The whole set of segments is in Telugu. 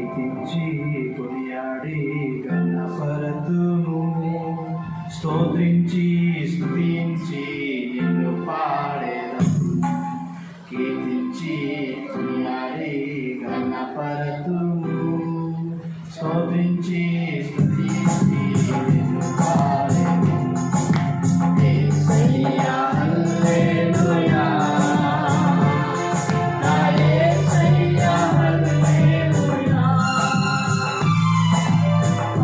కీర్తించి కొనియాడి గణపరతును స్తోత్రించి స్తుతించి నిన్ను పాడేదను కీర్తించి కొనియాడి గణపరతును స్తోత్రించి స్తుతించి నిన్ను పాడేదను యేసయ్యా హల్లెలూయా నా యేసయ్యా హల్లెలూయా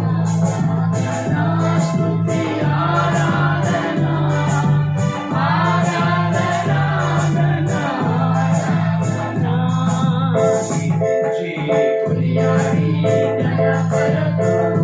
ఆరాధన స్తుతి ఆరాధన ఆరాధన ఆరాధన కీర్తించి కొనియాడి గణపరతును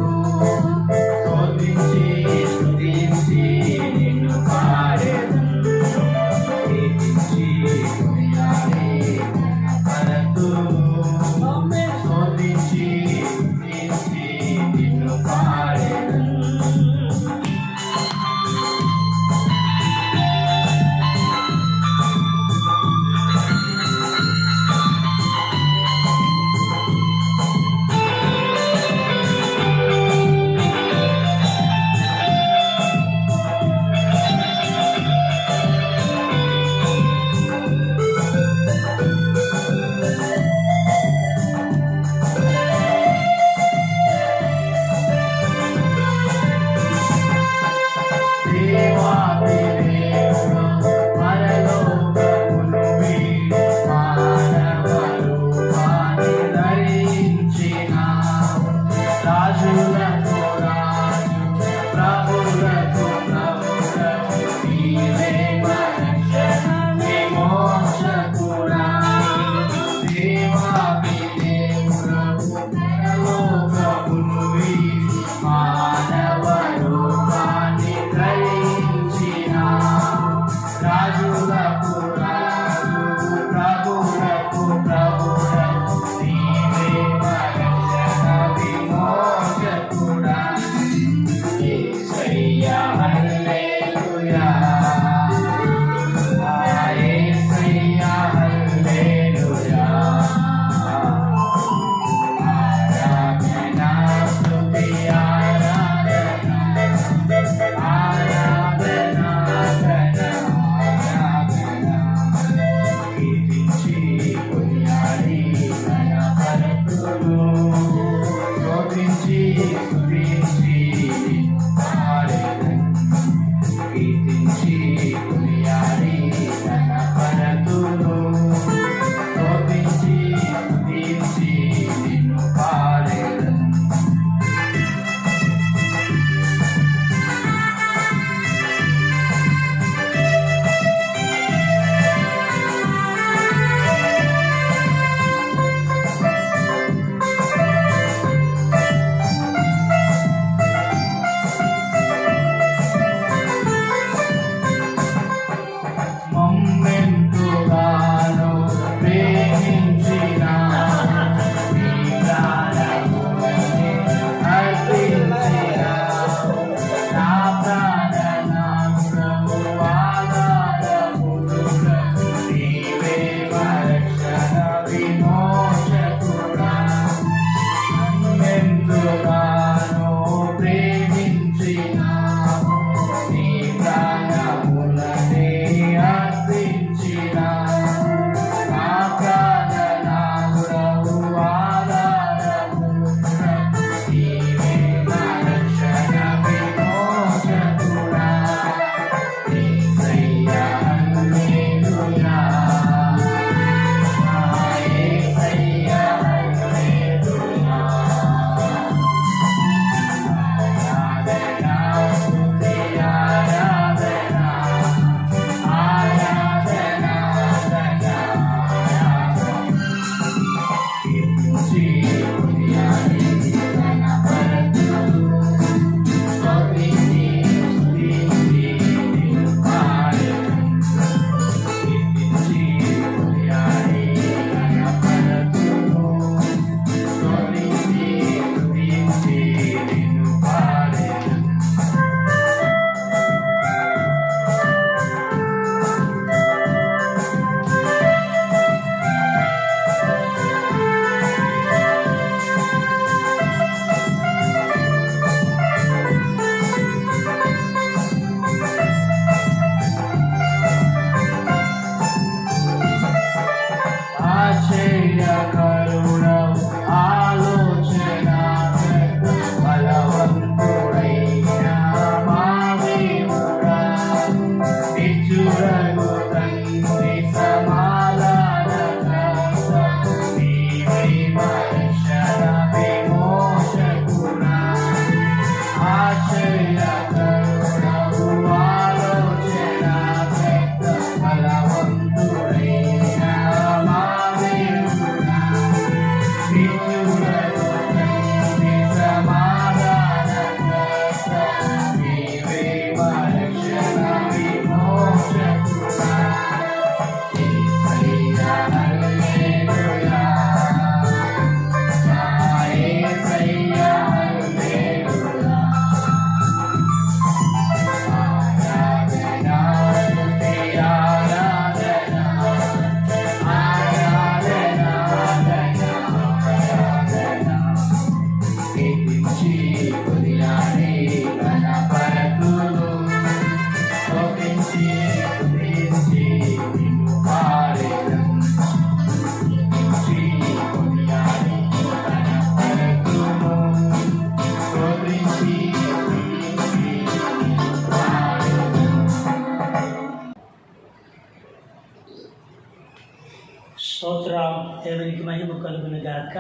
దేవునికి మహిమ కలుగును గాక.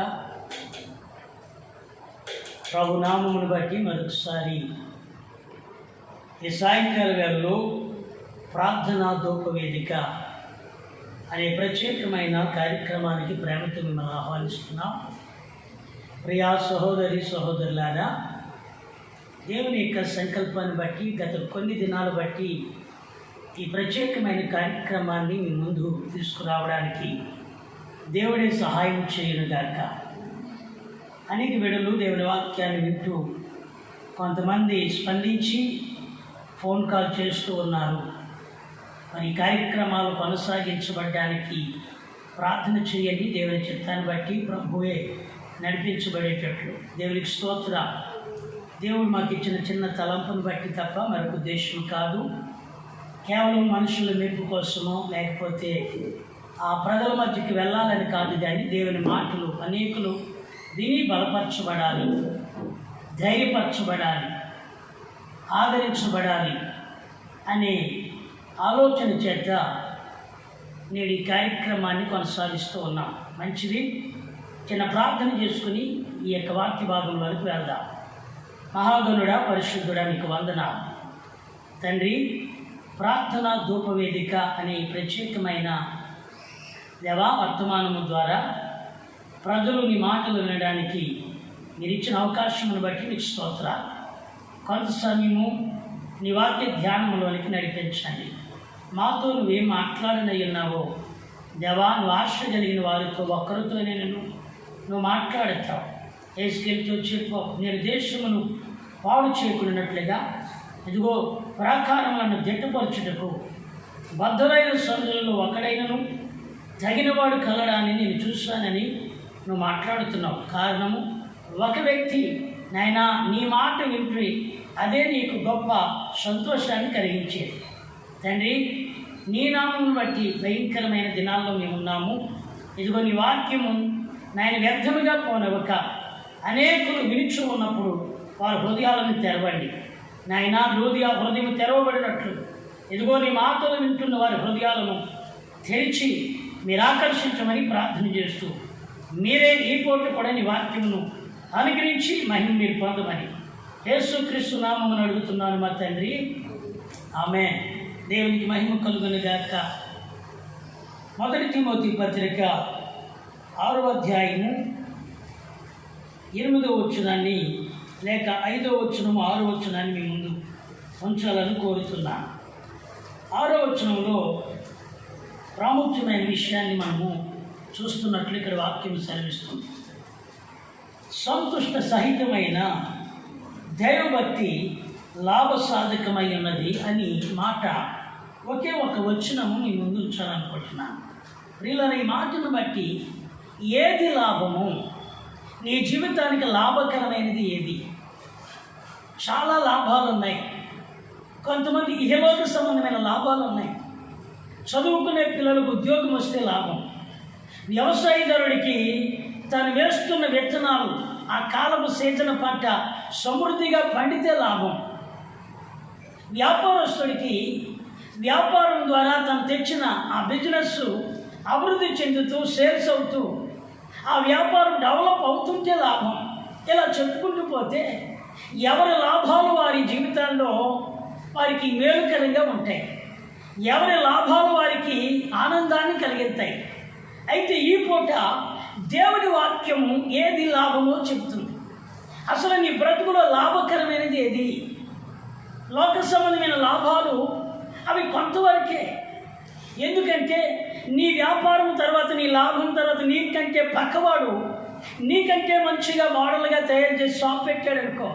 ప్రభు నామమును బట్టి మరొకసారి ఈ సాయంకాల వేళలో ప్రార్థనా ధూపవేదిక అనే ప్రత్యేకమైన కార్యక్రమానికి ప్రేమతో మిమ్మల్ని ఆహ్వానిస్తున్నాం. ప్రియా సహోదరి సహోదరులారా, దేవుని యొక్క సంకల్పాన్ని బట్టి గత కొన్ని దినాలు బట్టి ఈ ప్రత్యేకమైన కార్యక్రమాన్ని మీ ముందు తీసుకురావడానికి దేవుడే సహాయం చేయనుగాక. అనేక వేళలు దేవుని వాక్యాన్ని వింటూ కొంతమంది స్పందించి ఫోన్ కాల్ చేస్తూ ఉన్నారు. మరి కార్యక్రమాలు కొనసాగించబడడానికి ప్రార్థన చేయండి. దేవుని చిత్తాన్ని బట్టి ప్రభువే నడిపించబడేటట్లు. దేవునికి స్తోత్ర. దేవుడు మాకు ఇచ్చిన చిన్న తలంపును బట్టి తప్ప మరొక ఉద్దేశం కాదు. కేవలం మనుషుల మెప్పు కోసమో లేకపోతే ఆ ప్రజల మధ్యకి వెళ్ళాలని కాదు, కానీ దేవుని మాటలు అనేకులు విని బలపరచబడాలి, ధైర్యపరచబడాలి, ఆదరించబడాలి అనే ఆలోచన చేత నేడు ఈ కార్యక్రమాన్ని కొనసాగిస్తూ ఉన్నాం. మంచిది. చిన్న ప్రార్థన చేసుకుని ఈ యొక్క వాక్య భాగంలోకి వెళ్దాం. మహాగణుడా, పరిశుద్ధుడా, మీకు వందనాలు తండ్రి. ప్రార్థనా ధూపవేదిక అనే ప్రత్యేకమైన దేవా వర్తమానము ద్వారా ప్రజలు నీ మాటలు వినడానికి మీరు ఇచ్చిన అవకాశమును బట్టి మీకు స్తోత్రాలు. కొంత సమయము నీ వాక్య ధ్యానంలోనికి నడిపించండి. మాతో నువ్వేం మాట్లాడనై ఉన్నావో దేవా, నువ్వు ఆశ కలిగిన వారితో ఒక్కరితోనే నువ్వు మాట్లాడతావు. ఏసుకెళ్తూ చెప్పు, నేను దేశమును పాడు చేయకున్నట్లుగా ఇదిగో ప్రాకారములను దిట్టపరచుటకు బద్ధులైన సందులలో ఒకడైనను తగినవాడు కలడాన్ని నేను చూశానని నువ్వు మాట్లాడుతున్నావు. కారణము ఒక వ్యక్తి నాయనా నీ మాట వింటే అదే నీకు గొప్ప సంతోషాన్ని కలిగించేది. తండ్రి, నీ నామమును బట్టి భయంకరమైన దినాల్లో మేము ఉన్నాము. ఇదిగో నీ వాక్యము నాయన వ్యర్థముగా పోనవక అనేకులు వినిచు ఉన్నప్పుడు వారి హృదయాలను తెరవండి నాయన. హృదయం తెరవబడినట్లు ఇదిగో నీ మాటలు వింటున్న వారి హృదయాలను తెరిచి మీరు ఆకర్షించమని ప్రార్థన చేస్తూ మీరే ఈ పూట కూడా నీ వాక్యమును అనుగ్రహించి మహిమ మీరు పొందమని యేసుక్రీస్తు నామమును అడుగుతున్నాను మా తండ్రి, ఆమేన్. దేవునికి మహిమ కలుగును గాక. 1 తిమోతి పత్రిక 6వ అధ్యాయము 8వ వచనాన్ని లేక 5వ వచనము 6వ వచనాన్ని మీ ముందు ఉంచాలని కోరుతున్నాను. 6వ వచనంలో ప్రాముఖ్యమైన విషయాన్ని మనము చూస్తున్నట్లు ఇక్కడ వాక్యం సెలవిస్తుంది. సంతుష్ట సహితమైన దైవభక్తి లాభసాధకమై ఉన్నది అని మాట ఒకే ఒక వచనము మీ ముందు ఉంచాలనుకుంటున్నాను. ప్రియులారా, ఈ మాటను బట్టి ఏది లాభము, నీ జీవితానికి లాభకరమైనది ఏది? చాలా లాభాలు ఉన్నాయి. కొంతమంది ఇహలోక సంబంధమైన లాభాలు ఉన్నాయి. చదువుకునే పిల్లలకు ఉద్యోగం వస్తే లాభం. వ్యవసాయదారుడికి తాను వేస్తున్న విత్తనాలు ఆ కాలపు సీజన్ పంట సమృద్ధిగా పండితే లాభం. వ్యాపారస్తుడికి వ్యాపారం ద్వారా తను తెచ్చిన ఆ బిజినెస్ అభివృద్ధి చెందుతూ సేల్స్ అవుతూ ఆ వ్యాపారం డెవలప్ అవుతుంటే లాభం. ఇలా చెప్పుకుంటూ పోతే ఎవరి లాభాలు వారి జీవితాల్లో వారికి మేలుకరంగా ఉంటాయి. ఎవరి లాభాలు వారికి ఆనందాన్ని కలిగిస్తాయి. అయితే ఈ పూట దేవుడి వాక్యము ఏది లాభమో చెప్తుంది. అసలు నీ బ్రతుకులో లాభకరమైనది ఏది? లోక సంబంధమైన లాభాలు అవి కొంతవరకే. ఎందుకంటే నీ వ్యాపారం తర్వాత, నీ లాభం తర్వాత నీకంటే పక్కవాడు నీకంటే మంచిగా మోడల్గా తయారు చేసి షాప్ పెట్టాడనుకో,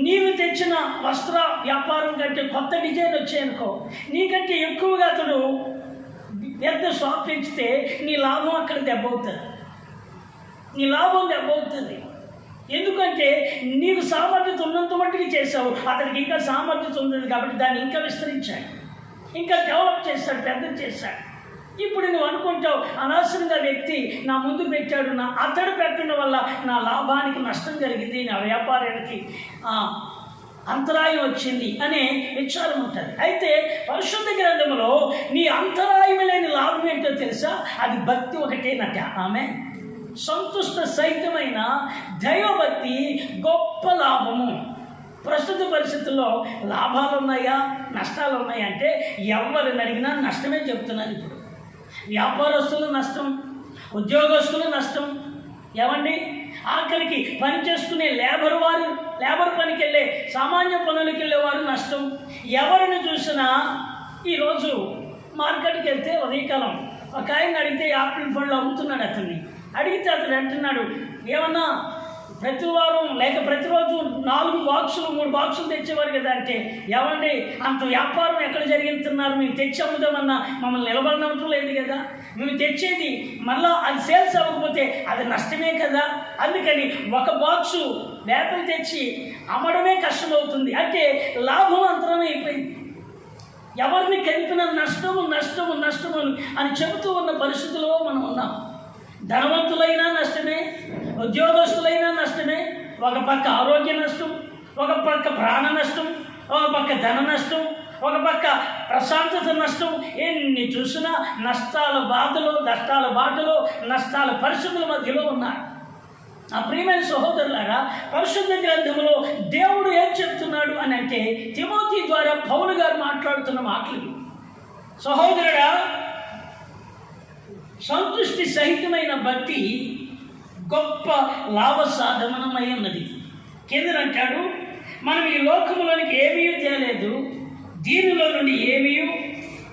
నీవు తెచ్చిన వస్త్ర వ్యాపారం కంటే కొత్త డిజైన్ వచ్చాయనుకో, నీకంటే ఎక్కువగా అతడు పెద్ద షాప్ పెంచితే నీ లాభం అక్కడ దెబ్బవుతుంది. నీ లాభం దెబ్బవుతుంది. ఎందుకంటే నీకు సామర్థ్యత ఉన్నంత మట్టుకు చేసావు, అతనికి ఇంకా సామర్థ్యత ఉంది కాబట్టి దాన్ని ఇంకా విస్తరించాడు, ఇంకా డెవలప్ చేశాడు, పెద్ద చేశాడు. ఇప్పుడు నువ్వు అనుకుంటావు, అనవసరంగా వ్యక్తి నా ముందు పెట్టాడు, అతడు పెట్టడం వల్ల నా లాభానికి నష్టం కలిగింది, నా వ్యాపారానికి అంతరాయం వచ్చింది అనే విచారం ఉంటుంది. అయితే పరిశుద్ధ గ్రంథంలో నీ అంతరాయం లేని లాభం ఏంటో తెలుసా? అది భక్తి ఒకటేనట. ఆమె సంతుష్ట సహితమైన దైవభక్తి గొప్ప లాభము. ప్రస్తుత పరిస్థితుల్లో లాభాలు ఉన్నాయా నష్టాలు ఉన్నాయా అంటే ఎవరిని అడిగినా నష్టమే చెప్తున్నారు. ఇప్పుడు వ్యాపారస్తులు నష్టం, ఉద్యోగస్తులు నష్టం. ఏమండి, ఆఖరికి పని చేసుకునే లేబర్ పనికి వెళ్ళే సామాన్య పనులకు వెళ్ళేవారు నష్టం. ఎవరిని చూసినా ఈరోజు మార్కెట్కి వెళ్తే ఉదయకాలం ఒక ఆయన అడిగితే యాపిల్ పండ్లు అమ్ముతున్నాడు. అడిగితే అతను అంటున్నాడు, ఏమన్నా ప్రతి వారం లేక ప్రతిరోజు 4 బాక్సులు 3 బాక్సులు తెచ్చేవారు కదా అంటే, ఏమండి అంత వ్యాపారం ఎక్కడ జరిగిస్తున్నారు? మేము తెచ్చి అమ్ముదామన్నా మమ్మల్ని నిలబడనవటం లేదు కదా. మేము తెచ్చేది మళ్ళీ అది సేల్స్ అవ్వకపోతే అది నష్టమే కదా. అందుకని ఒక బాక్సు వేపలు తెచ్చి అమ్మడమే కష్టమవుతుంది. అంటే లాభం అంతరమే అయిపోయింది. ఎవరిని కలిపిన నష్టము నష్టము నష్టము అని చెబుతూ ఉన్న పరిస్థితుల్లో మనం ఉన్నాం. ధనవంతులైనా నష్టమే, ఉద్యోగస్తులైనా నష్టమే. ఒక పక్క ఆరోగ్య నష్టం, ఒక పక్క ప్రాణ నష్టం, ఒక పక్క ధన నష్టం, ఒక పక్క ప్రశాంతత నష్టం. ఎన్ని చూసినా నష్టాల బాధలో, నష్టాల బాటలో, నష్టాల పరిస్థితుల మధ్యలో ఉన్నారు. ఆ ప్రియమైన సహోదరులారా, పరిశుద్ధ గ్రంథంలో దేవుడు ఏం చెప్తున్నాడు అని అంటే తిమోతి ద్వారా పౌలు గారు మాట్లాడుతున్న మాటలు. సహోదరుడా, సంతృష్టి సహితమైన భక్తి గొప్ప లాభ సాధనమై ఉన్నది. కిందనంటాడు, మనం ఈ లోకములోనికి ఏమీ తేలేదు, దీనిలో నుండి ఏమీ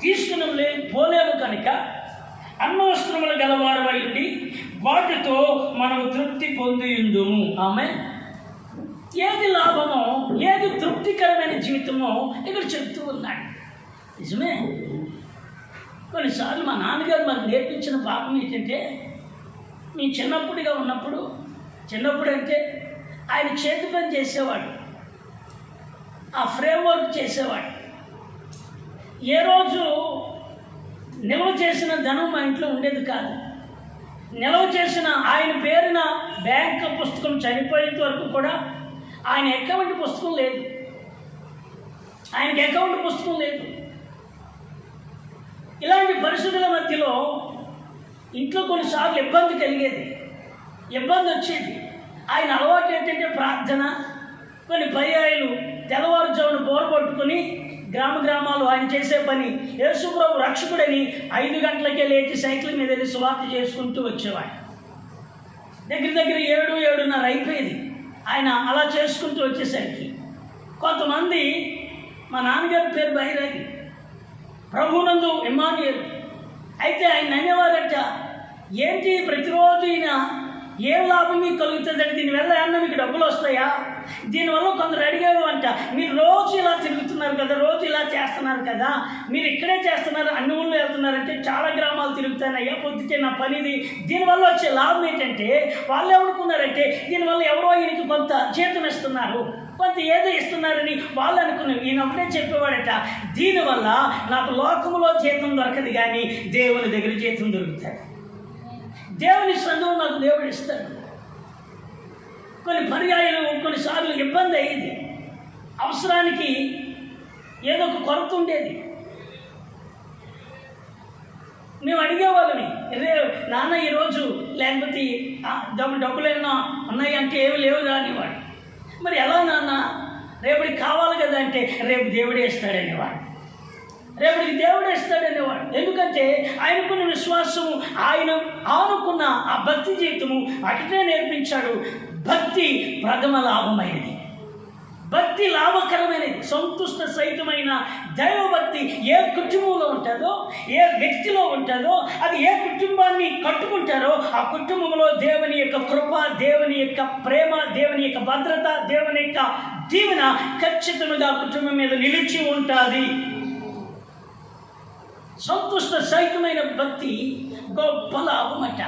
తీసుకుని పోలేము కనుక అన్నవస్త్రములు గలవారమై ఉండి వాటితో మనం తృప్తి పొందియుందుము. ఆమె ఏది లాభమో, ఏది తృప్తికరమైన జీవితమో ఇక్కడ చెప్తూ ఉన్నాడు. నిజమే. కొన్నిసార్లు మా నాన్నగారు మాకు నేర్పించిన పాఠం ఏంటంటే, మీ చిన్నప్పుడు అంటే ఆయన చేతి పని చేసేవాడు, ఆ ఫ్రేమ్వర్క్ చేసేవాడు. ఏ రోజు నిల్వ చేసిన ధనం మా ఇంట్లో ఉండేది కాదు. నిల్వ చేసిన ఆయన పేరున బ్యాంక్ పుస్తకం చనిపోయేంత వరకు కూడా ఆయన అకౌంట్ పుస్తకం లేదు. ఆయనకి అకౌంట్ పుస్తకం లేదు. ఇలాంటి పరిస్థితుల మధ్యలో ఇంట్లో కొన్నిసార్లు ఇబ్బంది వచ్చేది. ఆయన అలవాటు ఏంటంటే ప్రార్థన. కొన్ని పర్యాయాలు తెల్లవారుజామున బోరపట్టుకుని గ్రామాలు ఆయన చేసే పని యేసుప్రభు రక్షకుడని 5 గంటలకే లేచి సైకిల్ మీద వెళ్ళి సువార్త చేసుకుంటూ వచ్చేవాడు. దగ్గర 7-7:30 అయిపోయేది. ఆయన అలా చేసుకుంటూ వచ్చేసరికి కొంతమంది, మా నాన్నగారి పేరు బైరాగి, ప్రభునందు ఇమ్మానుయేలు, అయితే ఆయన అనేవారట, ఏంటి ప్రతిరోజు ఈయన ఏం లాభం మీకు కలుగుతుందంటే, దీనివల్ల ఏమన్నా మీకు డబ్బులు వస్తాయా? దీనివల్ల కొందరు అడిగారు అంట, మీరు రోజు ఇలా తిరుగుతున్నారు కదా, రోజు ఇలా చేస్తున్నారు కదా, మీరు ఇక్కడే చేస్తున్నారు, అన్ని ఊళ్ళో వెళ్తున్నారంటే చాలా గ్రామాలు తిరుగుతానయ్యా, పొద్దుటే నా పనిది. దీనివల్ల వచ్చే లాభం ఏంటంటే, వాళ్ళు ఏమనుకున్నారంటే దీనివల్ల ఎవరో ఈయనకి కొంత జీతం ఇస్తున్నారు, కొంత ఏదో ఇస్తున్నారని వాళ్ళు అనుకున్నారు. ఈయన ఒకటే చెప్పేవాడట, దీనివల్ల నాకు లోకంలో జీతం దొరకదు కానీ దేవుని దగ్గర జీతం దొరుకుతాడు. దేవుని సంఘం నాకు దేవుడు ఇస్తాడు. కొన్ని పర్యాయాలు కొన్నిసార్లు ఇబ్బంది అయ్యేది. అవసరానికి ఏదో ఒక కొరత ఉండేది. మేము అడిగేవాళ్ళని, నాన్న ఈరోజు లేకపోతే డబ్బులు ఏమన్నా ఉన్నాయి అంటే ఏమి లేవు రానివాడు. మరి ఎలా నాన్న, రేపటికి కావాలి కదా అంటే రేపు దేవుడే ఇస్తాడనేవాడు. రేపటికి దేవుడే ఇస్తాడనేవాడు. ఎందుకంటే ఆయనకున్న విశ్వాసము, ఆయన ఆనుకున్న ఆ భక్తి జీవితము అటునే నేర్పించాడు. భక్తి ప్రథమ లాభమైనది, భక్తి లాభకరమైనది. సంతుష్ట సహితమైన దైవభక్తి ఏ కుటుంబంలో ఉంటుందో, ఏ వ్యక్తిలో ఉంటుందో, అది ఏ కుటుంబాన్ని కట్టుకుంటారో ఆ కుటుంబంలో దేవుని యొక్క కృప, దేవుని యొక్క ప్రేమ, దేవుని యొక్క భద్రత, దేవుని యొక్క దీవెన ఖచ్చితంగా కుటుంబం మీద నిలిచి ఉంటుంది. సంతుష్ట సహితమైన భక్తి గొప్ప లాభమట.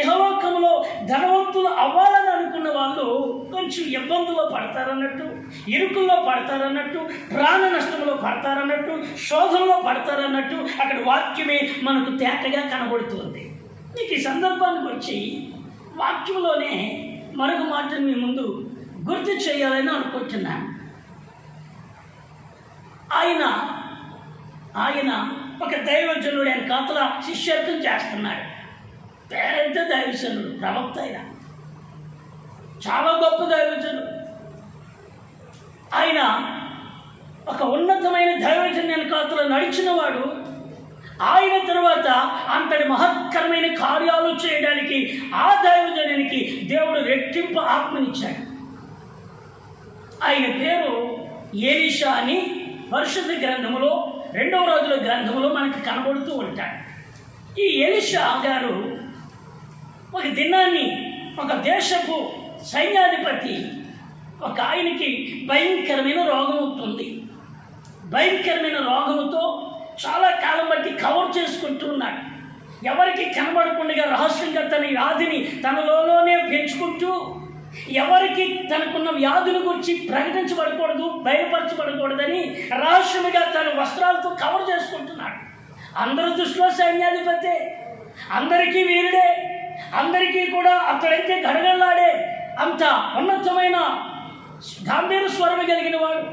ఇహలోకంలో ధనవంతులు అవ్వాలని అనుకున్న వాళ్ళు కొంచెం ఇబ్బందుల్లో పడతారన్నట్టు, ఇరుకుల్లో పడతారన్నట్టు, ప్రాణ నష్టంలో పడతారన్నట్టు, శోధనలో పడతారన్నట్టు అక్కడ వాక్యమే మనకు తేటగా కనబడుతుంది. నీకు ఈ సందర్భానికి వచ్చి వాక్యంలోనే మరొక మాటను మీ ముందు గుర్తు చేయాలని అనుకుంటున్నాను. ఆయన ఒక దైవజనుడు ఆయన కాతల శిష్యత్వం చేస్తున్నాడు. పెద్ద దైవజనుడు, ప్రవక్త ఆయన, చాలా గొప్ప దైవజనుడు. ఆయన ఒక ఉన్నతమైన దైవజన్యాన్ని కాతలో నడిచిన వాడు. ఆయన తర్వాత అంతటి మహత్కరమైన కార్యాలు చేయడానికి ఆ దైవజనునికి దేవుడు రెట్టింపు ఆత్మనిచ్చాడు. ఆయన పేరు ఎలీషా అని పరిశుద్ధ గ్రంథములో 2వ రాజుల గ్రంథంలో మనకి కనబడుతూ ఉంటాడు. ఈ ఎలీషా గారు ఒక దినాన్ని ఒక దేశపు సైన్యాధిపతి ఒక ఆయనకి భయంకరమైన రోగం అవుతుంది. భయంకరమైన రోగంతో చాలా కాలం బట్టి కవర్ చేసుకుంటూ ఉన్నాడు. ఎవరికి కనబడకుండా రహస్యంగా తన వ్యాధిని తనలోనే పెంచుకుంటూ, ఎవరికి తనకున్న వ్యాధుల గురించి ప్రకటించబడకూడదు, బయలుపరచబడకూడదని రహస్యముగా తన వస్త్రాలతో కవర్ చేసుకుంటున్నాడు. అందరి దృష్టిలో సైన్యాధిపతే, అందరికీ వీరుడే, అందరికీ కూడా అతడైతే గడగడలాడే అంత ఉన్నతమైన గంభీర స్వరం కలిగిన వాడు,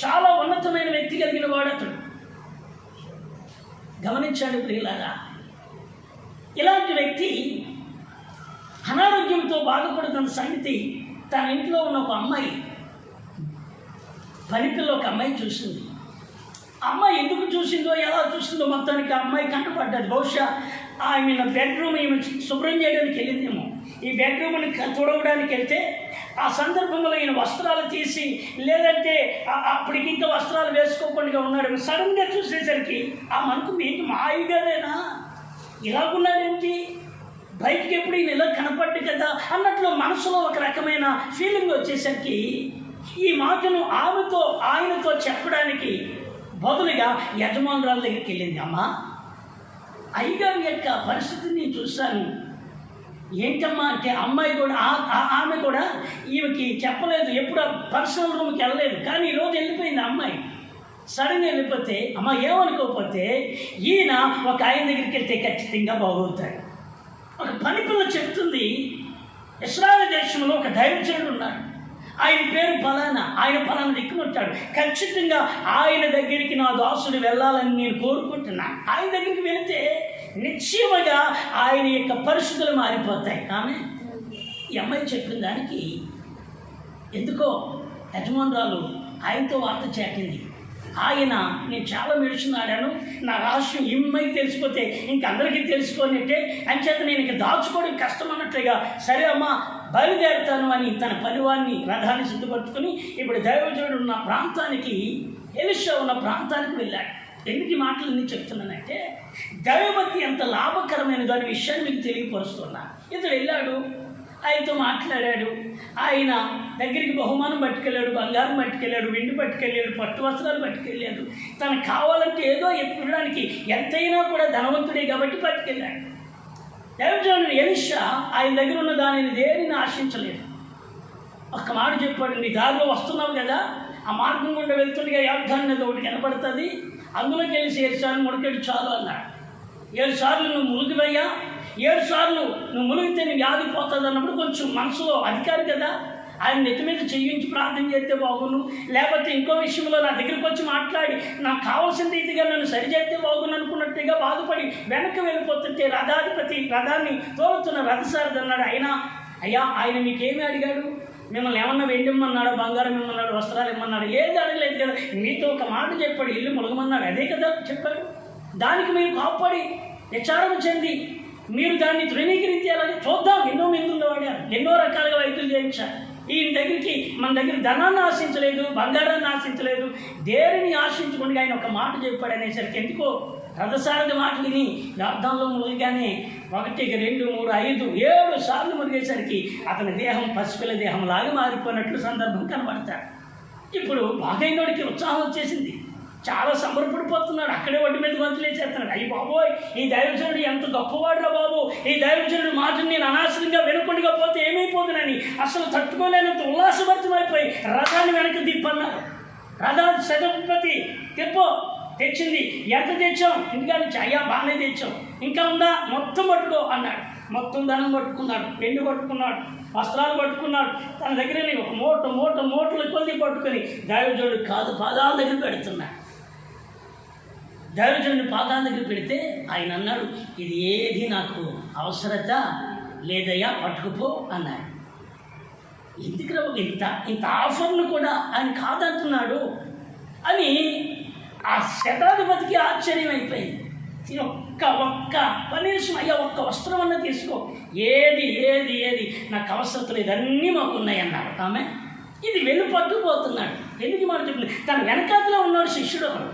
చాలా ఉన్నతమైన వ్యక్తి కలిగిన వాడు అతడు. గమనించండి ప్రియులారా, ఇలాంటి వ్యక్తి అనారోగ్యంతో బాధపడుతున్న సంగతి తన ఇంట్లో ఉన్న ఒక అమ్మాయి, పనిపిల్ల ఒక అమ్మాయి చూసింది. అమ్మాయి ఎందుకు చూసిందో, ఎలా చూసిందో మొత్తానికి ఆ అమ్మాయి కంటపడ్డది. బహుశా ఆమె బెడ్రూమ్ ఈమె శుభ్రం చేయడానికి వెళ్ళిందేమో. ఈ బెడ్రూమ్ని తుడవడానికి వెళ్తే ఆ సందర్భంలో ఈయన వస్త్రాలు తీసి, లేదంటే అప్పటికి ఇంకా వస్త్రాలు వేసుకోకుండా ఉన్నాడు. సడన్గా చూసేసరికి ఆ మనకు మీకు మాయిగానేనా, ఇలాగున్నాడేంటి, బయటికి ఎప్పుడు ఈయన ఇలా కనపడ్డు కదా అన్నట్లు మనసులో ఒక రకమైన ఫీలింగ్ వచ్చేసరికి ఈ మాటను ఆయనతో చెప్పడానికి బదులుగా యజమానురాల దగ్గరికి వెళ్ళింది. అమ్మా, అయ్యగారి యొక్క పరిస్థితిని నేను చూశాను. ఏంటమ్మా అంటే అమ్మాయి కూడా ఆమె కూడా ఈమెకి చెప్పలేదు, ఎప్పుడు పర్సనల్ రూమ్కి వెళ్ళలేదు. కానీ ఈరోజు వెళ్ళిపోయింది అమ్మాయి. సడన్గా వెళ్ళిపోతే అమ్మ ఏమనుకోకపోతే ఈయన ఒక ఆయన దగ్గరికి వెళ్తే ఖచ్చితంగా బాగవుతాడు. ఒక పని పిల్ల చెప్తుంది, ఇశ్రాయేలు దేశంలో ఒక దైవజనుడు ఉన్నాడు, ఆయన పేరు ఫలానా, ఆయన ఫలానా దిక్కునుంటాడు, ఖచ్చితంగా ఆయన దగ్గరికి నా దాసుడు వెళ్ళాలని నేను కోరుకుంటున్నాను. ఆయన దగ్గరికి వెళితే నిశ్చయముగా ఆయన యొక్క పరిస్థితులు మారిపోతాయి. ఆమె ఈ అమ్మాయి చెప్పిన దానికి ఎందుకో యజమానురాలు ఆయనతో వార్త చాటింది. ఆయన నేను చాలా మెడిసిన్ ఆడాను, నా రహస్యం ఈ అమ్మాయికి తెలిసిపోతే ఇంకందరికీ తెలుసుకోనిట్టే, అంచేత నేను ఇంక దాచుకోవడం కష్టం అన్నట్లుగా, సరే అమ్మ బయలుదేరుతాను అని తన పనివాడిని రథాన్ని సిద్ధపరుచుకొని ఇప్పుడు దైవజనుడు ఉన్న ప్రాంతానికి, ఎలీషా ఉన్న ప్రాంతానికి వెళ్ళాడు. ఎందుకు ఈ మాటలన్నీ చెప్తున్నానంటే దైవభక్తి ఎంత లాభకరమైన దాని విషయాన్ని మీకు తెలియపరుస్తున్నా. ఇతడు వెళ్ళాడు, ఆయనతో మాట్లాడాడు. ఆయన దగ్గరికి బహుమానం పట్టుకెళ్ళాడు, బంగారం పట్టుకెళ్ళాడు, వెండి పట్టుకెళ్ళాడు, పట్టు వస్త్రాలు పట్టుకెళ్ళాడు. తనకు కావాలంటే ఏదో ఎత్తుకోవడానికి ఎంతైనా కూడా ధనవంతుడే కాబట్టి పట్టుకెళ్ళాడు. దైవజనుడు ఎలీషా ఆయన దగ్గర ఉన్న దానిని దేనిని ఆశించలేదు. ఒక్క మాట చెప్పాడు, నీ దారిలో వస్తున్నావు కదా, ఆ మార్గం గుండా వెళ్తుండగా యాగ్ధాన్ అనేది ఒకటి కనపడుతుంది, అందులోకి వెళ్ళి 7 సార్లు ముడికెడు చాలు అన్నాడు. 7 సార్లు నువ్వు మునిగివయ్యా, 7 సార్లు నువ్వు మునిగితే నీ వ్యాధి పోతుంది అన్నప్పుడు కొంచెం మనసులో అధికారి కదా, ఆయన నెత్తి మీద చెయ్యించి ప్రార్థన చేస్తే బాగును, లేకపోతే ఇంకో విషయంలో నా దగ్గరికి వచ్చి మాట్లాడి నాకు కావాల్సిన రీతిగా నన్ను సరిచేస్తే బాగును అనుకున్నట్టుగా బాధపడి వెనక్కి వెళ్ళిపోతుంటే రథాన్ని తోలుతున్న రథసారథి అన్నాడు, అయ్యా ఆయన మీకేమి అడిగాడు, మిమ్మల్ని ఏమన్నా వెండిమ్మన్నాడు, బంగారం ఇమ్మన్నాడు, వస్త్రాలు ఇమ్మన్నాడు, ఏది అడగలేదు కదా, మీతో ఒక మాట చెప్పాడు, ఇల్లు మొలగమన్నాడు, అదే కదా చెప్పాడు. దానికి మీరు కాపాడి విచారం చెంది మీరు దాన్ని తృణీకరించేలాగా చూద్దాం. ఎన్నో మంది వాడారు, ఎన్నో రకాలుగా వైద్యులు చేయించారు. ఈయన దగ్గరికి మన దగ్గర ధనాన్ని ఆశించలేదు, బంగారాన్ని ఆశించలేదు, దేనిని ఆశించకుండా ఆయన ఒక మాట చెప్పాడు అనేసరికి ఎందుకో రథసారథి మాట విని అర్థంలో మునిగానే 1, 2, 3, 5, 7 సార్లు మునిగేసరికి అతని దేహం పసిపిల్ల దేహం లాగా మారిపోయినట్లు సందర్భం కనబడతాడు. ఇప్పుడు బాగైనోడికి ఉత్సాహం వచ్చేసింది, చాలా సంబరపడిపోతున్నాడు, అక్కడే ఒడ్డు మీద గొంతులేసేస్తున్నాడు. అయ్యి బాబోయ్, ఈ దైవజనుడు ఎంత గొప్పవాడురా బాబు, ఈ దైవజనుడు మాటను నేను అనవసరంగా వినకుండా పోతే ఏమైపోతుందని అసలు తట్టుకోలేనంత ఉల్లాసభరితమైపోయి రథాన్ని వెనక్కి తిప్పన్నారు. రథాన్ని సదపతి తెచ్చింది. ఎంత తెచ్చాం? ఇంటికాని అయ్యా బాగానే తెచ్చాం, ఇంకా ఉందా, మొత్తం పట్టుకో అన్నాడు. మొత్తం ధనం పట్టుకున్నాడు, వెండి పట్టుకున్నాడు, వస్త్రాలు పట్టుకున్నాడు. తన దగ్గర ఒక మూటలు కొద్ది పట్టుకొని దైవజనుడు పాదాల దగ్గర పెడుతున్నాడు. దైవజనుని పాదాల దగ్గర పెడితే ఆయన అన్నాడు, ఇది ఏది నాకు అవసరత లేదయ్యా, పట్టుకుపో అన్నాడు. ఎందుకు ఇంత ఆఫర్ను కూడా ఆయన కాదంటున్నాడు అని ఆ శతాధిపతికి ఆశ్చర్యం అయిపోయింది. ఒక్క కనీసం అయ్యా ఒక్క వస్త్రం అన్న తీసుకో, ఏది ఏది ఏది నాకు అవసరం లేదు, అన్నీ మాకు ఉన్నాయి అన్నాడు. ఆమె ఇది వెళ్ళి పట్టుకుపోతున్నాడు. ఎందుకు మాట చెప్పలేదు, తన వెనకాతలో ఉన్నాడు శిష్యుడు ఒకడు,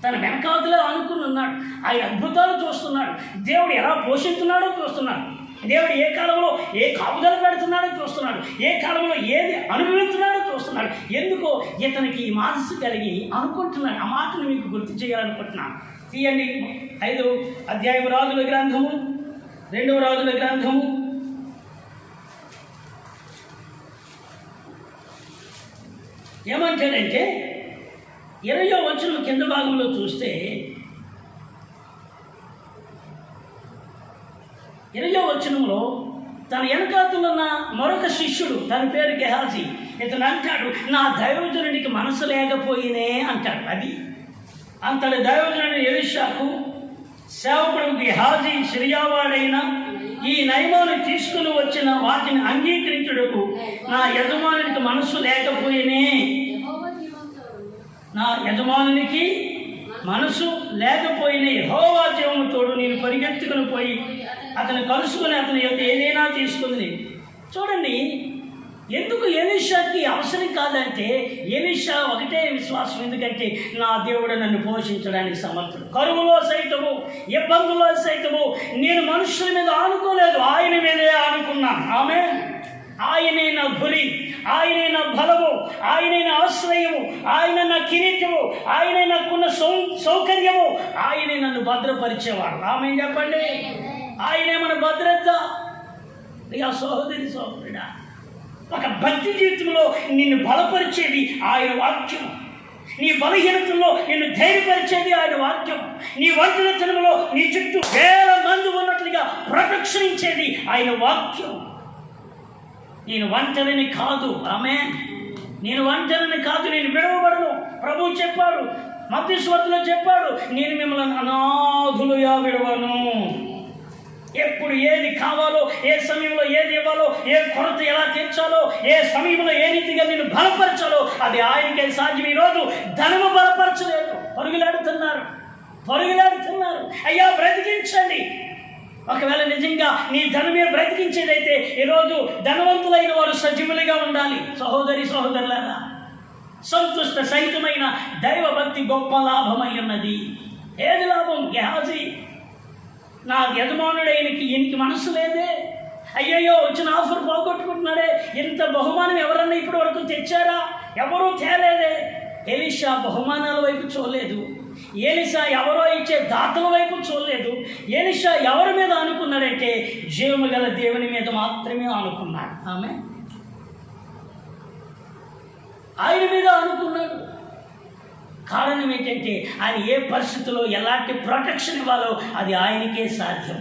తన వెనకాతలో అనుకుని ఉన్నాడు. ఆయన అద్భుతాలు చూస్తున్నాడు, దేవుడు ఎలా పోషిస్తున్నాడో చూస్తున్నాడు, దేవుడు ఏ కాలంలో ఏ కాపుదల పెడుతున్నాడో చూస్తున్నాడు, ఏ కాలంలో ఏది అనుభవిస్తున్నాడో చూస్తున్నాడు. ఎందుకో ఇతనికి ఈ మనసు కలిగి అనుకుంటున్నాడు. ఆ మాటను మీకు గుర్తు చేయాలనుకుంటున్నాను. తీయండి 5వ అధ్యాయం రాజుల గ్రంథము, 2వ రాజుల గ్రంథము, ఏమంటాడంటే 20వ వచనం కింద భాగంలో చూస్తే 20వ వచనంలో తన వెనకాతులున్న మరొక శిష్యుడు, తన పేరు గెహాజీ, ఇతను అంటాడు, నా దైవజనుడికి మనసు లేకపోయినే అంటాడు. అది అంతటి దైవజనుడు ఎలీషాకు సేవకుడు గెహాజీ సిరియావాడైన ఈ నయమాను తీసుకుని వచ్చిన వాటిని అంగీకరించుటకు నా యజమానునికి మనస్సు లేకపోయినే, నా యజమానునికి మనసు లేకపోయినా యెహోవా జీవము తోడు నేను పరిగెత్తుకుని పోయి అతను కలుసుకుని అతని యొక్క ఏదైనా తీసుకుంది. చూడండి, ఎందుకు ఎలీషాకి అవసరం కాదంటే ఎలీషా ఒకటే విశ్వాసం. ఎందుకంటే నా దేవుడు నన్ను పోషించడానికి సమర్థుడు. కరువులో సైతము, ఇబ్బందుల్లో సైతము నేను మనుషుల మీద ఆనుకోలేదు, ఆయన మీదే ఆనుకున్నాను. ఆమె ఆయనే నా గురి, ఆయనే నా బలము, ఆయనే నా ఆశ్రయము, ఆయన నా కిరీటము, ఆయనే నాకున్న సౌకర్యము, ఆయనే నన్ను భద్రపరిచేవాడు. ఆమె చెప్పండి, ఆయనే మన భద్రత. ఇక సహోదరి సహోదరుడా, ఒక భక్తి జీవితంలో నిన్ను బలపరిచేది ఆయన వాక్యం, నీ బలహీనతల్లో నిన్ను ధైర్యపరిచేది ఆయన వాక్యం, నీ ఒంటరితనంలో నీ చుట్టూ వేల మంది ఉన్నట్లుగా ప్రొటెక్షన్ ఇచ్చేది ఆయన వాక్యం. నేను ఒంటరిని కాదు, ఆమె నేను ఒంటరిని కాదు, నేను విడవబడను. ప్రభువు చెప్పాడు, మత్తయి సువార్తలో చెప్పాడు, నేను మిమ్మల్ని అనాథులుగా విడవను. ఎప్పుడు ఏది కావాలో, ఏ సమయంలో ఏది ఇవ్వాలో, ఏ కొరత ఎలా తీర్చాలో, ఏ సమయంలో ఏ రీతిగా నేను బలపరచాలో అది ఆయనకే సాధ్యం. ఈరోజు ధనము బలపరచలేదు, పరుగులాడుతున్నారు. అయ్యా బ్రతికించండి. ఒకవేళ నిజంగా నీ ధనమే బ్రతికించేదైతే ఈరోజు ధనవంతులైన వారు సజీవులుగా ఉండాలి. సహోదరి సహోదరులారా, సంతుష్ట సహితమైన దైవభక్తి గొప్ప లాభమై ఉన్నది. ఏది లాభం? గెహాజీ నా యజమానుడైనకి ఈయనకి మనసు లేదే, అయ్యయ్యో వచ్చిన ఆఫర్ పోగొట్టుకుంటున్నాడే, ఇంత బహుమానం ఎవరన్నా ఇప్పటి వరకు తెచ్చారా? ఎవరూ తేలేదే. ఎలీషా బహుమానాల వైపు చూడలేదు, ఎలీషా ఎవరో ఇచ్చే దాతల వైపు చూడలేదు. ఎలీషా ఎవరి మీద అనుకున్నాడంటే జీవము గల దేవుని మీద మాత్రమే అనుకున్నాడు. ఆమె ఆయన మీద అనుకున్నాడు. కారణం ఏంటంటే ఆయన ఏ పరిస్థితుల్లో ఎలాంటి ప్రొటెక్షన్ ఇవ్వాలో అది ఆయనకే సాధ్యం.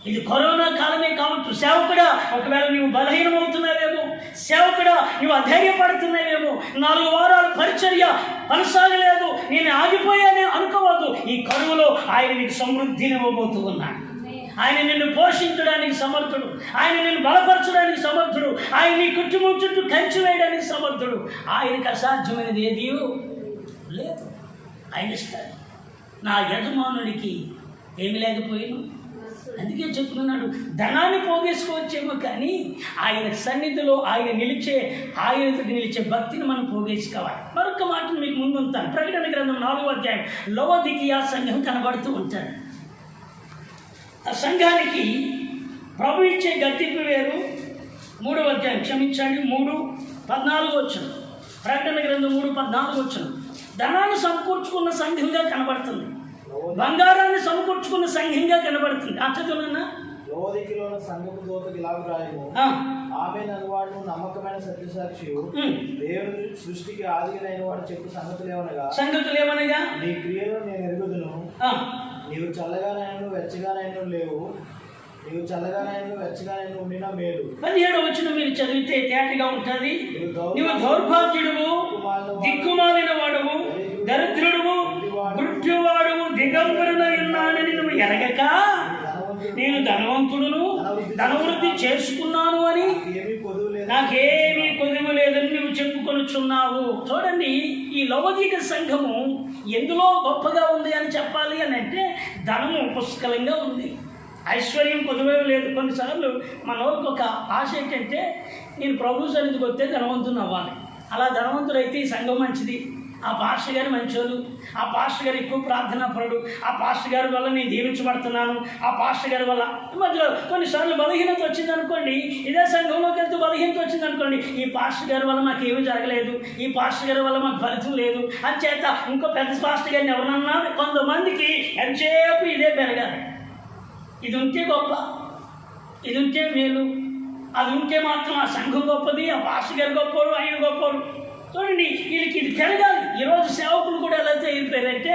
ఇది కరోనా కాలమే కావచ్చు. సేవకుడా, ఒకవేళ నువ్వు బలహీనమవుతున్నావేమో, సేవకుడా నువ్వు అధైర్యపడుతున్నావేమో, 4 వారాలు పరిచర్య కొనసాగలేదు, నేను ఆగిపోయానే అనుకోవద్దు. ఈ కరువులో ఆయన నీకు సమృద్ధిని ఇవ్వబోతూ ఉన్నాడు. ఆయన నిన్ను పోషించడానికి సమర్థుడు, ఆయన నిన్ను బలపరచడానికి సమర్థుడు, ఆయన నీ కుటుంబం చుట్టూ కంచి వేయడానికి సమర్థుడు. ఆయనకు అసాధ్యమైనది ఏదీ లేదు. ఆయన ఇస్తాడు. నా యజమానుడికి ఏమి లేకపోయాను, అందుకే చెప్తున్నాడు, ధనాన్ని పోగేసుకోవచ్చేమో కానీ ఆయన సన్నిధిలో ఆయన నిలిచే భక్తిని మనం పోగేసుకోవాలి. మరొక మాటను మీకు ముందు ఉంటాను. ప్రకటన గ్రంథం 4వ అధ్యాయం లవోదికీయ సంఘం కనబడుతూ ఉంటాడు. ఆ సంఘానికి ప్రభు ఇచ్చే గద్దింపు వేరు. 3వ అధ్యాయం, క్షమించండి, 3:14 వచ్చును. ప్రకటన గ్రంథం 3:14 వచ్చును. ధనాన్ని సమకూర్చుకున్న సంఘంగా కనబడుతుంది, బంగారాన్ని సమకూర్చుకున్న సంఘంగా కనబడుతుంది. చదువునా లవోదికీయలోని సంఘపు దూతకు ఇలాగు రాయము, ఆమె నన్నువాడు నమ్మకమైన సత్యసాక్షియు, దేవుని సృష్టికి ఆదిగైన వాడు చెప్పు సంగతులేమనగా నీ క్రియలు నేను ఎరుగుదును, నీవు చల్లగానైనా వెచ్చగానైనా లేవు, నీవు చల్లగానైనా వెచ్చగానైనా ఉండినా మేలు. 17వ వచనం మీరు చదివితే తేటగా ఉంటుంది. నీవు దౌర్భాగ్యుడువు, దిక్కుమాలిన వాడువు, దరిద్రుడువు, దిగంబరునై ఉన్నానని నువ్వు ఎరగక నేను ధనవంతుడును ధనవృద్ధి చేసుకున్నాను అని నాకేమీ కొదువు లేదని నువ్వు చెప్పుకొనుచున్నావు. చూడండి, ఈ లవోదిక సంఘము ఎందులో గొప్పగా ఉంది అని చెప్పాలి అని అంటే ధనము పుష్కలంగా ఉంది, ఐశ్వర్యం కొదువే లేదు. కొన్నిసార్లు మన వాళ్ళకి ఒక ఆశ ఏంటంటే నేను ప్రభు సన్నిధికి వస్తే ధనవంతుని అవ్వాలి. అలా ధనవంతుడైతే ఈ సంఘం మంచిది, ఆ పాస్టర్ గారు మంచోళ్ళు, ఆ పాస్టర్ గారు ఎక్కువ ప్రార్థనాపరుడు, ఆ పాస్టర్ గారి వల్ల నేను దీవించబడుతున్నాను, ఆ పాస్టర్ గారి వల్ల. మధ్యలో కొన్నిసార్లు బలహీనత వచ్చిందనుకోండి, ఇదే సంఘంలోకి వెళ్తూ బలహీనత వచ్చిందనుకోండి, ఈ పాస్టర్ గారి వల్ల మాకు ఏమీ జరగలేదు, ఈ పాస్టర్ గారి వల్ల మాకు ఫలితం లేదు అని చేత ఇంకో పెద్ద పాస్టర్ గారిని ఎవరన్నా కొంతమందికి ఎంతసేపు ఇదే పెరగాలి. ఇది ఉంటే గొప్ప, ఇది ఉంటే మేలు, అది ఉంటే మాత్రం ఆ సంఘం గొప్పది, ఆ పాస్టర్ గారు గొప్పవాడు, ఆయన గొప్పవాడు. చూడండి, వీళ్ళకి ఇది పెరగాలి. ఈరోజు సేవకులు కూడా ఎలా అయిపోయారంటే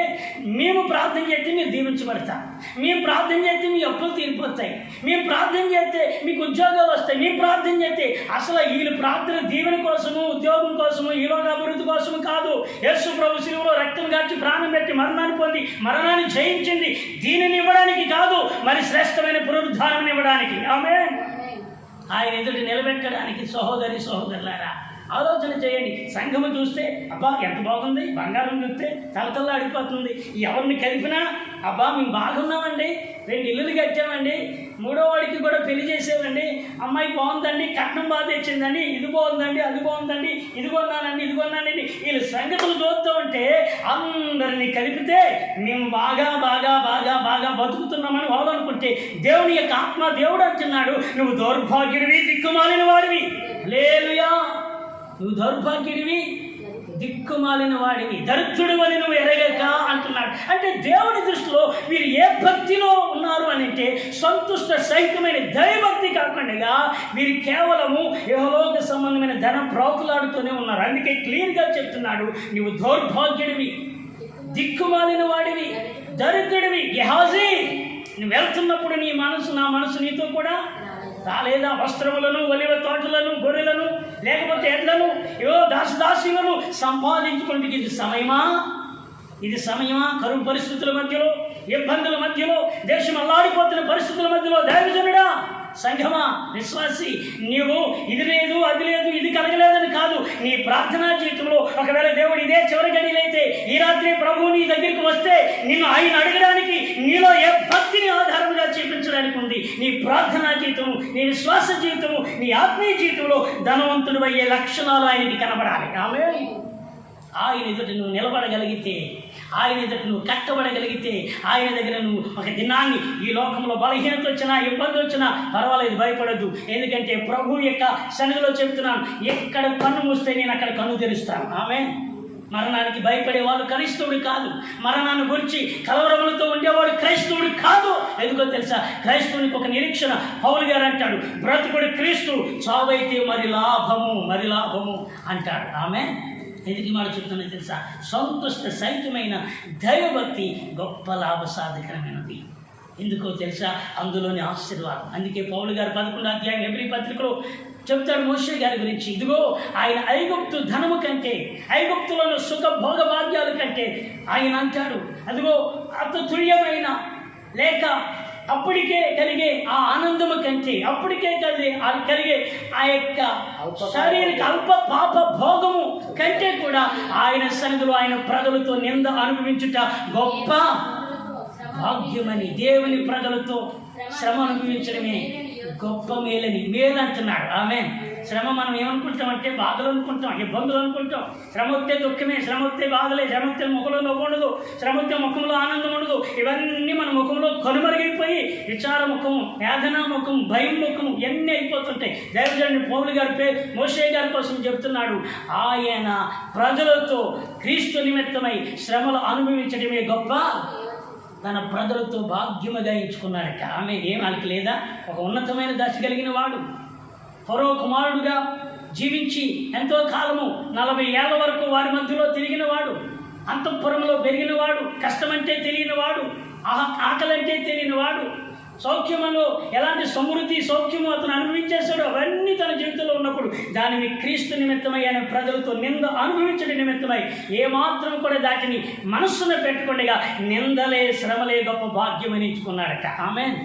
మేము ప్రార్థన చేస్తే మీరు దీవించబడతాం, మేము ప్రార్థన చేస్తే మీ అప్పులు తీరిపోతాయి, మేము ప్రార్థన చేస్తే మీకు ఉద్యోగాలు వస్తాయి, మేము ప్రార్థన చేస్తే. అసలు వీళ్ళు ప్రార్థన దీవెన కోసము, ఉద్యోగం కోసము, ఈ లోక అభివృద్ధి కోసము కాదు. యేసు ప్రభు శిలువలో రక్తం గార్చి ప్రాణం పెట్టి మరణాన్ని పొంది మరణాన్ని జయించింది దీనిని ఇవ్వడానికి కాదు, మరి శ్రేష్టమైన పునరుద్ధానం ఇవ్వడానికి. ఆమేన్. ఆయన ఎదుటి నిలబెట్టడానికి. సహోదరి సహోదరులారా, ఆలోచన చేయండి. సంఘము చూస్తే అబ్బా ఎంత బాగుంది, బంగారం చూస్తే తలతల్లాడిపోతుంది. ఎవరిని కలిపినా అబ్బా మేము బాగున్నామండి, 2 ఇల్లులు కట్టామండి, 3వ వాడికి కూడా పెళ్లి చేసామండి, అమ్మాయి బాగుందండి, కట్నం బాగా తెచ్చిందండి, ఇది బాగుందండి, అది బాగుందండి, ఇది కొన్నానండి, ఇది కొన్నానండి. వీళ్ళు సంగతులు చూస్తూ ఉంటే అందరినీ కలిపితే మేము బాగా బాగా బాగా బాగా బతుకుతున్నామని వాళ్ళు అనుకుంటే, దేవుని యొక్క ఆత్మ దేవుడు అంటున్నాడు, నువ్వు దౌర్భాగ్యుడివి, దిక్కుమాలిన వాడివి. హల్లెలూయా. నువ్వు దౌర్భాగ్యుడివి, దిక్కుమాలిన వాడివి, దరిద్రుడు అని నువ్వు ఎరగక అంటున్నాడు. అంటే దేవుని దృష్టిలో వీరు ఏ భక్తిలో ఉన్నారు అని అంటే సంతుష్ట సహితమైన దైవభక్తి కాకుండా వీరు కేవలము యెహోవాకు సంబంధమైన ధన బ్రోకులాడుతూనే ఉన్నారు. అందుకే క్లియర్గా చెప్తున్నాడు, నువ్వు దౌర్భాగ్యుడివి, దిక్కుమాలిన వాడివి, దరిద్రుడివి. గెహాజీ, నువ్వు వెళ్తున్నప్పుడు నీ మనసు, నా మనసు నీతో కూడా రాలేదా? వస్త్రములను, ఒలివ తోటలను, గొర్రెలను, లేకపోతే ఎడ్లను, దాసులను సంపాదించుకుంటే ఇది సమయమా? ఇది సమయమా? కరువు పరిస్థితుల మధ్యలో, ఇబ్బందుల మధ్యలో, దేశం అల్లాడిపోతున్న పరిస్థితుల మధ్యలో దైవజనుడా, సంఘమా, విశ్వాసి, నీవు ఇది లేదు, అది లేదు, ఇది కలగలేదని కాదు. నీ ప్రార్థనా జీవితంలో ఒకవేళ దేవుడు ఇదే చివరి గడియలైతే ఈ రాత్రి ప్రభువు నీ దగ్గరికి వస్తే నిన్ను ఆయన అడగడానికి నీలో ఏ భక్తిని ఆధారంగా చూపించడానికి ఉంది. నీ ప్రార్థనా జీవితము, నీ విశ్వాస జీవితము, నీ ఆత్మీయ జీవితంలో ధనవంతుడు అయ్యే లక్షణాలు ఆయనకి కనబడాలి. ఆమేన్. ఆయన ఎదుట నువ్వు నిలబడగలిగితే, ఆయన ఎదుట నువ్వు కట్టబడగలిగితే, ఆయన దగ్గర నువ్వు ఒక దినాన్ని ఈ లోకంలో బలహీనత వచ్చినా, ఇబ్బంది వచ్చినా పర్వాలేదు, భయపడద్దు. ఎందుకంటే ప్రభు యొక్క సన్నిధిలో చెబుతున్నాను, ఎక్కడ కన్ను మూస్తే నేను అక్కడ కన్ను తెరుస్తాను. ఆమేన్. మరణానికి భయపడేవాడు క్రైస్తవుడు కాదు, మరణాన్ని గురించి కలవరములతో ఉండేవాడు క్రైస్తవుడు కాదు. ఎందుకో తెలుసా? క్రైస్తవునికి ఒక నిరీక్షణ. పౌలు గారు అంటాడు, బ్రతుకుడు క్రీస్తు, చావైతే మరి లాభము, మరి లాభము అంటాడు. ఆమేన్. ఎందుకు మాట చెప్తున్నా తెలుసా? సంతుష్ట సహితమైన దైవభక్తి గొప్ప లాభసాధకరమైనది. ఎందుకో తెలుసా? అందులోని ఆశీర్వాదం. అందుకే పౌలు గారు 11వ అధ్యాయం హెబ్రీ పత్రికలో చెప్తాడు మోషే గారి గురించి. ఇదిగో ఆయన ఐగుప్తు ధనము కంటే, ఐగుప్తులను సుఖ భోగ భాగ్యాల కంటే ఆయన అంటాడు, అదిగో అతుల్యమైన లేక అప్పటికే కలిగే ఆ ఆనందము కంటే, అప్పటికే కలిగే ఆ యొక్క శారీరక అల్ప పాప భోగము కంటే కూడా ఆయన సన్నిధిలో ఆయన ప్రజలతో నింద అనుభవించుట గొప్ప భాగ్యమని, దేవుని ప్రజలతో శ్రమ అనుభవించడమే గొప్ప మేలని, మేలు అంటున్నాడు. ఆమేన్. శ్రమ మనం ఏమనుకుంటామంటే బాధలు అనుకుంటాం, ఇబ్బందులు అనుకుంటాం. శ్రమ వస్తే దుఃఖమే, శ్రమ వస్తే బాధలే, శ్రమ వస్తే ముఖంలో నవ్వు ఉండదు, శ్రమ వస్తే ముఖంలో ఆనందం ఉండదు. ఇవన్నీ మన ముఖంలో కనుమరుగైపోయి విచార ముఖము, వేదనా ముఖం, భయం ముఖం ఇవన్నీ అయిపోతుంటాయి. దైవజనుడు పౌలు గారి మోషే గారి కోసం చెప్తున్నాడు, ఆయన ప్రజలతో క్రీస్తు నిమిత్తమై శ్రమలు అనుభవించడమే గొప్ప, తన ప్రజలతో భాగ్యముగా ఎంచుకున్నాడట. ఆమె ఏం వాళ్ళకి లేదా? ఒక ఉన్నతమైన దశ కలిగిన వాడు, ఫరో కుమారుడుగా జీవించి ఎంతో కాలము 40 ఏళ్ల వరకు వారి మధ్యలో తిరిగినవాడు, అంతఃపురంలో పెరిగినవాడు, కష్టమంటే తెలియనివాడు, ఆకలంటే తెలియనివాడు, సౌఖ్యములో ఎలాంటి సమృద్ధి సౌఖ్యము అతను అనుభవించేశాడు. అవన్నీ తన జీవితంలో ఉన్నప్పుడు దానిని క్రీస్తు నిమిత్తమై ఆయన ప్రజలతో నింద అనుభవించడం నిమిత్తమై ఏమాత్రం కూడా దాటిని మనస్సును పెట్టుకుండగా నిందలే శ్రమలే గొప్ప భాగ్యం ఎంచుకున్నాడట. ఆమేన్.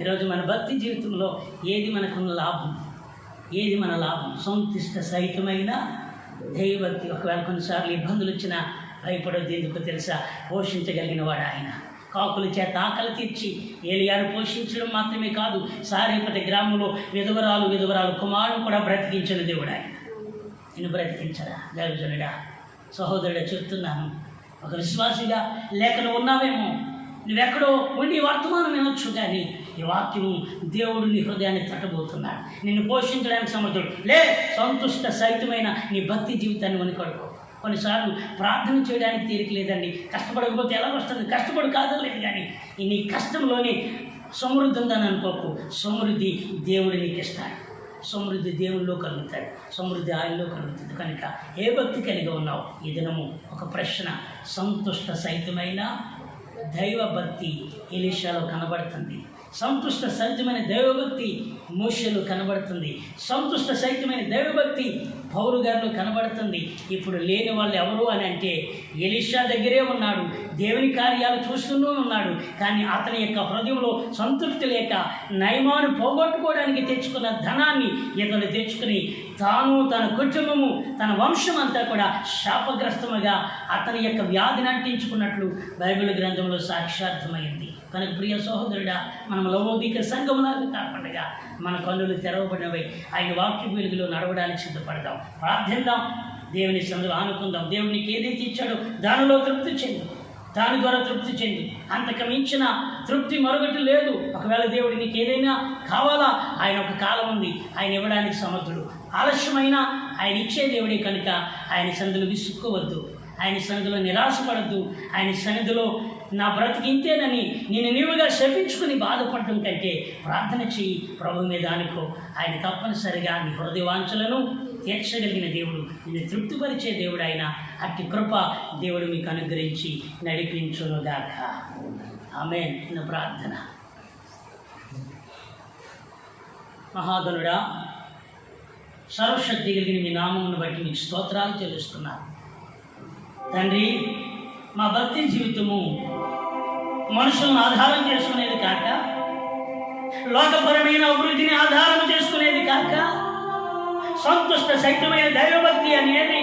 ఈరోజు మన భక్తి జీవితంలో ఏది మనకున్న లాభం? ఏది మన లాభం? సంతుష్ట సహితమైన దైవభక్తి. ఒకవేళ కొన్నిసార్లు ఇబ్బందులు వచ్చినా భయపడొద్దు. ఎందుకు తెలుసా? పోషించగలిగిన వాడు ఆయన. కాకుల చేత ఆకలి తీర్చి ఏలియాను పోషించడం మాత్రమే కాదు, సారేపతి గ్రామంలో విధవరాలు కుమారుడు కూడా బ్రతికించిన దేవుడు ఆయన. నేను బ్రతికించరా దైవజనుడా? సహోదరుడా చెప్తున్నాను, ఒక విశ్వాసిగా లేక నువ్వు ఉన్నావేమో, నువ్వెక్కడో ఉండి వర్తమానం వినొచ్చు, కానీ ఈ వాక్యము దేవుడు నీ హృదయాన్ని తట్టబోతున్నాడు. నిన్ను పోషించడానికి సమర్థుడు. సంతుష్ట సహితమైన నీ భక్తి జీవితాన్ని వనికొడుకో. కొన్నిసార్లు ప్రార్థన చేయడానికి తీరిక లేదండి. కష్టపడకపోతే ఎలా వస్తుంది? కష్టపడు కాదలేదు, కానీ నీ కష్టంలోని సమృద్ధి ఉందని అనుకోకు. సమృద్ధి దేవుడు నీకు ఇస్తాడు. సమృద్ధి దేవునిలో కలుగుతాడు. సమృద్ధి ఆయనలో కలుగుతుంది. కనుక ఏ భక్తి కలిగి ఉన్నావు? ఈ దినము ఒక ప్రశ్న. సంతుష్ట సహితమైన దైవ భక్తి ఎలీషాలో కనబడుతుంది. సంతుష్ట సహితమైన దైవభక్తి మోషేలో కనబడుతుంది. సంతుష్ట సహితమైన దైవభక్తి పౌలు గారిలో కనబడుతుంది. ఇప్పుడు లేని వాళ్ళు ఎవరు అని అంటే ఎలీషా దగ్గరే ఉన్నాడు, దేవుని కార్యాలు చూస్తూనే ఉన్నాడు, కానీ అతని యొక్క హృదయంలో సంతృప్తి లేక నయమాను పోగొట్టుకోవడానికి తెచ్చుకున్న ధనాన్ని ఇతడు తెచ్చుకుని తాను, తన కుటుంబము, తన వంశం అంతా కూడా శాపగ్రస్తముగా అతని యొక్క వ్యాధిని అంటించుకున్నట్లు బైబిల్ గ్రంథంలో సాక్షార్థమైంది. కనుక ప్రియ సహోదరుడా, మనం లవోదిక సంఘములాగా కాకుండా మన కన్నులు తెరవబడినవై ఆయన వాక్య వెలుగులో నడవడానికి సిద్ధపడదాం. ప్రార్థిద్దాం, దేవుని సన్నిధిలో ఆనుకుందాం. దేవునికి ఏదైతే ఇచ్చాడో దానిలో తృప్తి చెందు, దాని ద్వారా తృప్తి చెంది. అంతకు మించిన తృప్తి మరొకటి లేదు. ఒకవేళ దేవుడి నీకు ఏదైనా కావాలా, ఆయన ఒక కాలం ఉంది, ఆయన ఇవ్వడానికి సమర్థుడు. ఆలస్యమైన ఆయన ఇచ్చే దేవుడే కనుక ఆయన సన్నిధిలో విసుక్కోవద్దు, ఆయన సన్నిధిలో నిరాశపడద్దు. ఆయన సన్నిధిలో నా బ్రతికింతేనని నేను నీవుగా శపించుకుని బాధపడటం కంటే ప్రార్థన చెయ్యి, ప్రభు మీద అనుకో. ఆయన తప్పనిసరిగా నీ హృదయ వాంఛలను తీర్చగలిగిన దేవుడు, నిన్ను తృప్తిపరిచే దేవుడు ఆయన. అట్టి కృప దేవుడు మీకు అనుగ్రహించి నడిపించునుగాక. ఆమేన్. నిన్న ప్రార్థన. మహాగణుడా, సర్వశక్తి కలిగిన మీ నామమును బట్టి మీకు స్తోత్రాలు చెల్లిస్తున్నాను తండ్రి. మా భక్తి జీవితము మనుషులను ఆధారం చేసుకునేది కాక, లోకపరమైన అభివృద్ధిని ఆధారం చేసుకునేది కాక, సంతుష్ట సహితమైన దైవభక్తి అనేది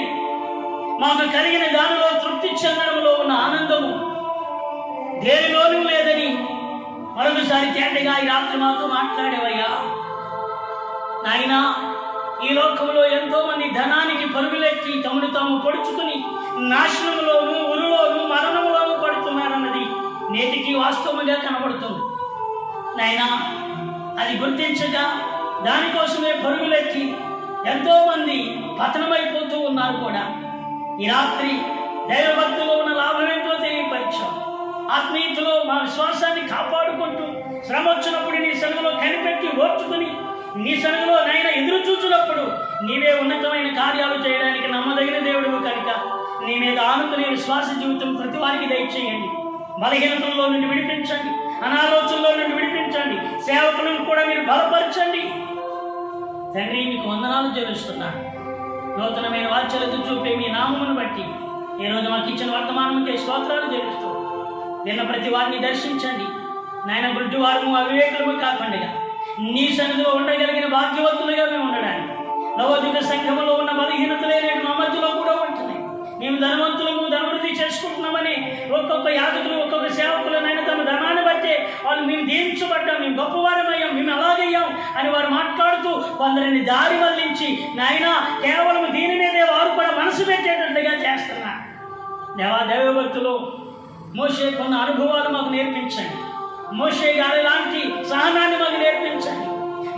మాకు కలిగిన దానిలో తృప్తి చెందడంలో ఉన్న ఆనందము దేనిలోనూ లేదని మరొకసారి తేటగా ఈ రాత్రి మాతో మాట్లాడేవయ్యా. నాయనా, ఈ లోకంలో ఎంతో మంది ధనానికి పరుగులెత్తి తమను తాము పొడుచుకుని నాశనంలోనూ, ఉరులోనూ, మరణంలోనూ పడుతున్నారన్నది నేటికి వాస్తవంగా కనబడుతుంది. నాయనా, అది గుర్తించగా దానికోసమే పరుగులెత్తి ఎంతోమంది పతనమైపోతూ ఉన్నారు కూడా. ఈ రాత్రి దైవభక్తిలో ఉన్న లాభమేంటో తెలియపరిచాం. ఆత్మీయతలో మా విశ్వాసాన్ని కాపాడుకుంటూ శ్రమ వచ్చినప్పుడు నీ సన్నిధిలో కనిపెట్టి ఓర్చుకుని నీ సన్నిధిలో నాయన ఎదురు చూచినప్పుడు నీవే ఉన్నతమైన కార్యాలు చేయడానికి నమ్మదగిన దేవుడు కనుక నీ మీద ఆనుకునే విశ్వాస జీవితం ప్రతి వారికి దయచేయండి. బలహీనతల్లో నుండి విడిపించండి, అనాలోచనలో నుండి విడిపించండి, సేవకులను కూడా మీరు బలపరచండి. తండ్రి, మీకు వందనాలు చెల్లిస్తున్నాను. నూతనమైన వాత్సల్యత చూపే మీ నామమును బట్టి ఈరోజు మాకు ఇచ్చిన వర్తమానంకే స్తోత్రాలు చెల్లిస్తూ నిన్న ప్రతి వారిని దర్శించండి నాయన. గుడ్డి వారము అవివేకులము కాకుండా నీ సన్నిధిలో ఉండగలిగిన భాగ్యవంతులుగా మేము ఉండడానికి, లవోదిక సంఘములో ఉన్న బలహీనతలే నేడు మా మధ్యలో కూడా ఉంటున్నాయి. మేము ధనవంతులము, ధనవృద్ధి చేసుకుంటున్నామని ఒక్కొక్క యాజకులు, ఒక్కొక్క సేవకులనైనా తమ ధనాన్ని బట్టే వాళ్ళు మేము దీవించబడ్డాం, మేము గొప్పవారమయ్యాం, మేము అలాగయ్యాం అని వారు మాట్లాడుతూ కొందరిని దారి వల్లించి నాయన కేవలం దీని మీదే వారు కూడా మనసు పెట్టేటట్లుగా చేస్తున్నారు. దేవా, దైవభక్తులు మోషే కొన్న అనుభవాలు మాకు నేర్పించండి. మోషే గారి లాంటి సహనాన్ని మాకు నేర్పించండి.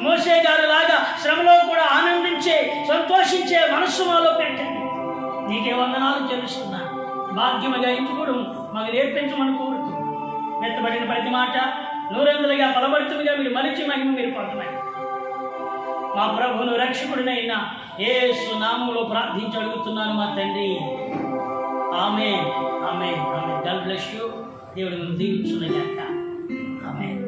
మోషే గారి లాగా శ్రమలో కూడా ఆనందించే, సంతోషించే మనస్సు మాలో పెట్టండి. నీకే వందనాలు చెల్లిస్తున్నాను. భాగ్యముగా ఇంచుకోవడం మాకు నేర్పించమని కోరుతూ మెత్తబడిన ప్రతి మాట నూరందులుగా బలభరితముగా మీరు మలిచి మహిమ మీరు పొందమని మా ప్రభువును రక్షకుడినైన యేసు నామములో ప్రార్థించి అడుగుతున్నాను మా తండ్రి. Amen, amen, amen. God bless you. దేవుడు మిమ్మల్ని దీవించునుగాక. ఆమేన్.